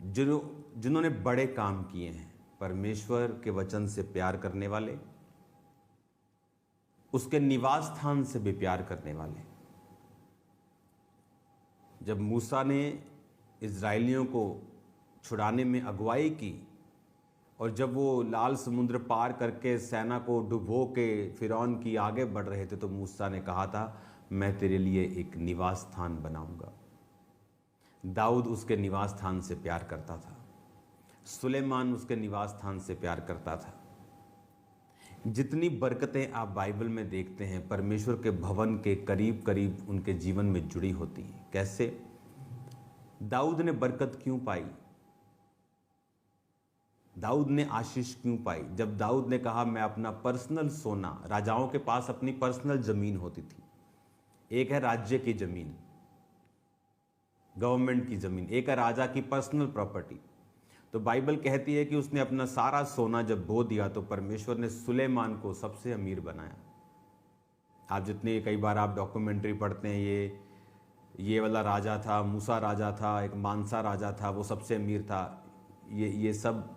जिन्होंने बड़े काम किए हैं, परमेश्वर के वचन से प्यार करने वाले, उसके निवास स्थान से भी प्यार करने वाले। जब मूसा ने इज़राइलियों को छुड़ाने में अगुवाई की और जब वो लाल समुद्र पार करके सेना को डुबो के फिरौन की आगे बढ़ रहे थे, तो मूसा ने कहा था, मैं तेरे लिए एक निवास स्थान बनाऊंगा। दाऊद उसके निवास स्थान से प्यार करता था, सुलेमान उसके निवास स्थान से प्यार करता था। जितनी बरकतें आप बाइबल में देखते हैं, परमेश्वर के भवन के करीब करीब उनके जीवन में जुड़ी होती हैं। कैसे? दाऊद ने बरकत क्यों पाई? दाऊद ने आशीष क्यों पाई? जब दाऊद ने कहा, मैं अपना पर्सनल सोना, राजाओं के पास अपनी पर्सनल जमीन होती थी, एक है राज्य की जमीन, गवर्नमेंट की जमीन, एक है राजा की पर्सनल प्रॉपर्टी। तो बाइबल कहती है कि उसने अपना सारा सोना जब बो दिया तो परमेश्वर ने सुलेमान को सबसे अमीर बनाया। आप जितने कई बार आप डॉक्यूमेंट्री पढ़ते हैं, ये वाला राजा था, मूसा राजा था, एक मानसा राजा था, वो सबसे अमीर था, ये सब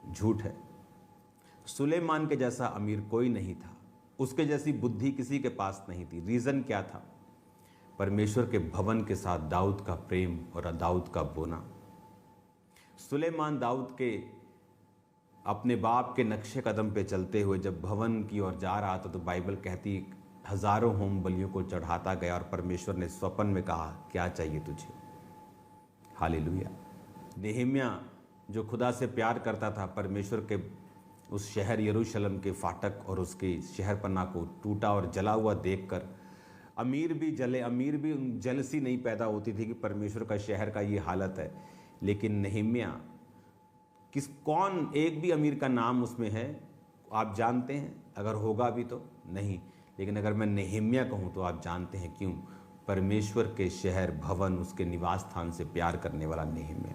झूठ है। सुलेमान के जैसा अमीर कोई नहीं था, उसके जैसी बुद्धि किसी के पास नहीं थी। रीज़न क्या था? परमेश्वर के भवन के साथ दाऊद का प्रेम और दाऊद का बोना। सुलेमान दाऊद के अपने बाप के नक्शे कदम पे चलते हुए जब भवन की ओर जा रहा था, तो बाइबल कहती हजारों होम बलियों को चढ़ाता गया और परमेश्वर ने स्वप्न में कहा, क्या चाहिए तुझे? हालेलुया। नेहम्या जो खुदा से प्यार करता था, परमेश्वर के उस शहर यरूशलेम के फाटक और उसके शहरपनाह को टूटा और जला हुआ देखकर अमीर भी जले, अमीर भी जेलसी नहीं पैदा होती थी कि परमेश्वर का शहर का ये हालत है। लेकिन नेहम्या, कौन एक भी अमीर का नाम उसमें है आप जानते हैं? अगर होगा भी तो नहीं, लेकिन अगर मैं नेहम्या कहूँ तो आप जानते हैं क्यों? परमेश्वर के शहर, भवन, उसके निवास स्थान से प्यार करने वाला नेहम्या।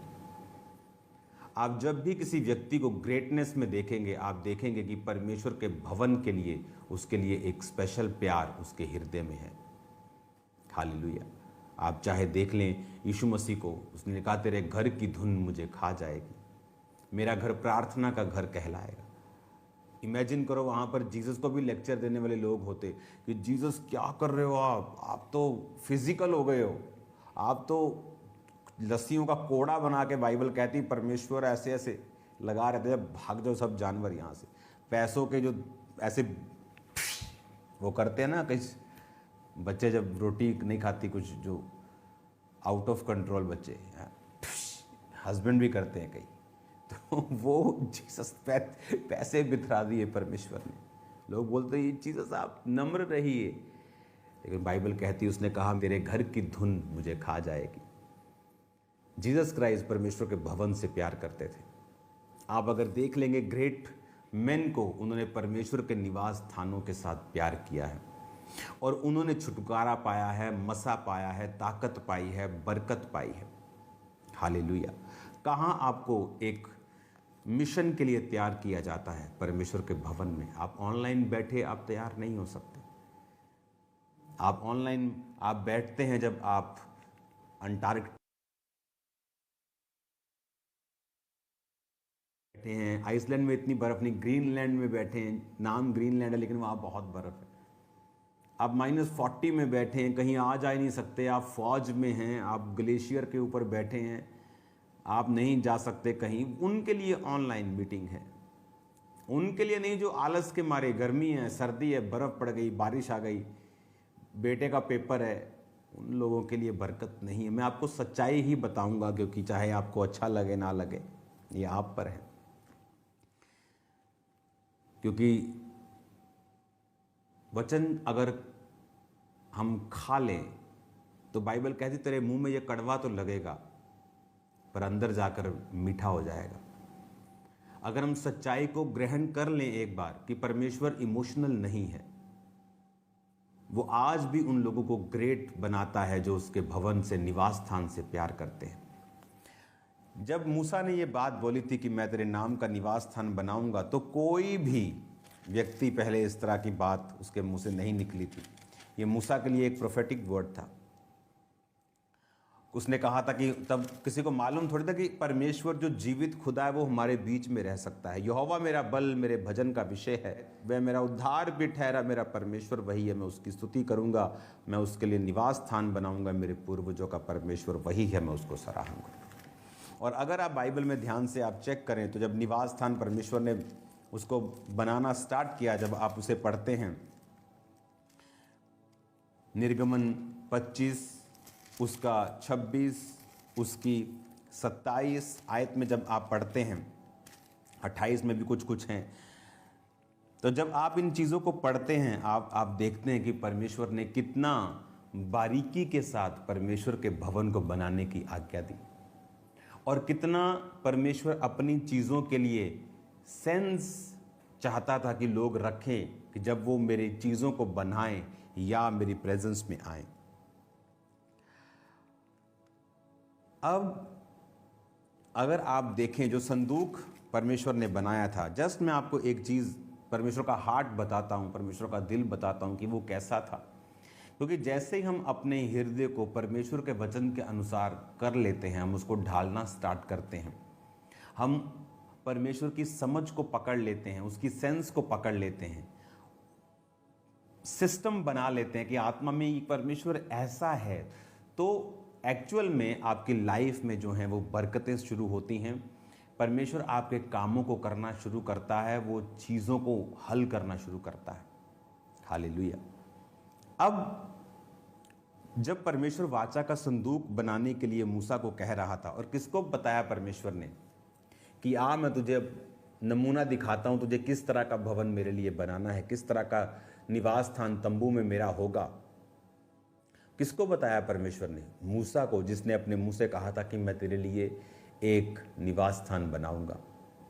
आप जब भी किसी व्यक्ति को ग्रेटनेस में देखेंगे, आप देखेंगे कि परमेश्वर के भवन के लिए, उसके लिए एक स्पेशल प्यार उसके हृदय में है। हालेलुया। आप चाहे देख लें यीशु मसीह को, उसने कहा, तेरे घर की धुन मुझे खा जाएगी, मेरा घर प्रार्थना का घर कहलाएगा। इमेजिन करो वहाँ पर जीसस को भी लेक्चर देने वाले लोग होते कि जीसस क्या कर रहे हो आप तो फिजिकल हो गए हो, आप तो लस्सियों का कोड़ा बना के, बाइबल कहती परमेश्वर ऐसे ऐसे लगा रहे थे, जब भाग जाओ सब जानवर यहाँ से। पैसों के जो ऐसे वो करते हैं ना, कई बच्चे जब रोटी नहीं खाती, कुछ जो आउट ऑफ कंट्रोल बच्चे, हस्बैंड भी करते हैं कई, तो वो जीसस पैसे बिथरा दिए परमेश्वर ने। लोग बोलते हैं ये जीसस आप नम्र रहिए, लेकिन बाइबल कहती है उसने कहा तेरे घर की धुन मुझे खा जाएगी। जीसस क्राइस्ट परमेश्वर के भवन से प्यार करते थे। आप अगर देख लेंगे ग्रेट मेन को, उन्होंने परमेश्वर के निवास स्थानों के साथ प्यार किया है और उन्होंने छुटकारा पाया है, मसा पाया है, ताकत पाई है, बरकत पाई है। हालेलुया। कहाँ आपको एक मिशन के लिए तैयार किया जाता है? परमेश्वर के भवन में। आप ऑनलाइन बैठे आप तैयार नहीं हो सकते। आप ऑनलाइन आप बैठते हैं जब आप अंटार्कटिका बैठे हैं, आइसलैंड में इतनी बर्फ नहीं, ग्रीनलैंड में बैठे हैं, नाम ग्रीनलैंड है लेकिन वहाँ बहुत बर्फ है। आप -40 में बैठे हैं, कहीं आ जा ही नहीं सकते, आप फौज में हैं, आप ग्लेशियर के ऊपर बैठे हैं, आप नहीं जा सकते कहीं। उनके लिए ऑनलाइन मीटिंग है, उनके लिए नहीं जो आलस के मारे, गर्मी है, सर्दी है, बर्फ़ पड़ गई, बारिश आ गई, बेटे का पेपर है, उन लोगों के लिए बरकत नहीं है। मैं आपको सच्चाई ही बताऊंगा, क्योंकि चाहे आपको अच्छा लगे ना लगे, ये आप पर है। क्योंकि वचन अगर हम खा लें तो बाइबल कहती तेरे मुंह में ये कड़वा तो लगेगा पर अंदर जाकर मीठा हो जाएगा। अगर हम सच्चाई को ग्रहण कर लें एक बार कि परमेश्वर इमोशनल नहीं है, वो आज भी उन लोगों को ग्रेट बनाता है जो उसके भवन से, निवास स्थान से प्यार करते हैं। जब मूसा ने ये बात बोली थी कि मैं तेरे नाम का निवास स्थान बनाऊंगा, तो कोई भी व्यक्ति पहले इस तरह की बात उसके मुंह से नहीं निकली थी। ये मूसा के लिए एक प्रोफेटिक वर्ड था। उसने कहा था कि तब किसी को मालूम थोड़ी था कि परमेश्वर जो जीवित खुदा है वो हमारे बीच में रह सकता है। यहोवा मेरा बल मेरे भजन का विषय है, वह मेरा उद्धार भी ठहरा, मेरा परमेश्वर वही है, मैं उसकी स्तुति करूंगा, मैं उसके लिए निवास स्थान बनाऊंगा, मेरे पूर्वजों का परमेश्वर वही है, मैं उसको सराहूंगा। और अगर आप बाइबल में ध्यान से आप चेक करें तो जब निवास स्थान परमेश्वर ने उसको बनाना स्टार्ट किया, जब आप उसे पढ़ते हैं निर्गमन 25 उसका 26 उसकी 27 आयत में जब आप पढ़ते हैं, 28 में भी कुछ हैं, तो जब आप इन चीज़ों को पढ़ते हैं आप देखते हैं कि परमेश्वर ने कितना बारीकी के साथ परमेश्वर के भवन को बनाने की आज्ञा दी, और कितना परमेश्वर अपनी चीज़ों के लिए सेंस चाहता था कि लोग रखें कि जब वो मेरी चीज़ों को बनाएं या मेरी प्रेजेंस में आए। अब अगर आप देखें जो संदूक परमेश्वर ने बनाया था, जस्ट मैं आपको एक चीज़ परमेश्वर का हार्ट बताता हूँ, परमेश्वर का दिल बताता हूँ कि वो कैसा था। क्योंकि जैसे ही हम अपने हृदय को परमेश्वर के वचन के अनुसार कर लेते हैं, हम उसको ढालना स्टार्ट करते हैं, हम परमेश्वर की समझ को पकड़ लेते हैं, उसकी सेंस को पकड़ लेते हैं, सिस्टम बना लेते हैं कि आत्मा में परमेश्वर ऐसा है, तो एक्चुअल में आपकी लाइफ में जो है वो बरकतें शुरू होती हैं। परमेश्वर आपके कामों को करना शुरू करता है, वो चीज़ों को हल करना शुरू करता है। हालेलुया। अब जब परमेश्वर वाचा का संदूक बनाने के लिए मूसा को कह रहा था, और किसको बताया परमेश्वर ने कि मैं तुझे नमूना दिखाता हूँ, तुझे किस तरह का भवन मेरे लिए बनाना है, किस तरह का निवास स्थान तंबू में मेरा होगा। किसको बताया परमेश्वर ने? मूसा को, जिसने अपने मुंह से कहा था कि मैं तेरे लिए एक निवास स्थान बनाऊंगा।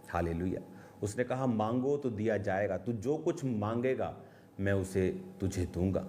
हालेलुया। उसने कहा मांगो तो दिया जाएगा, तू जो कुछ मांगेगा मैं उसे तुझे दूंगा।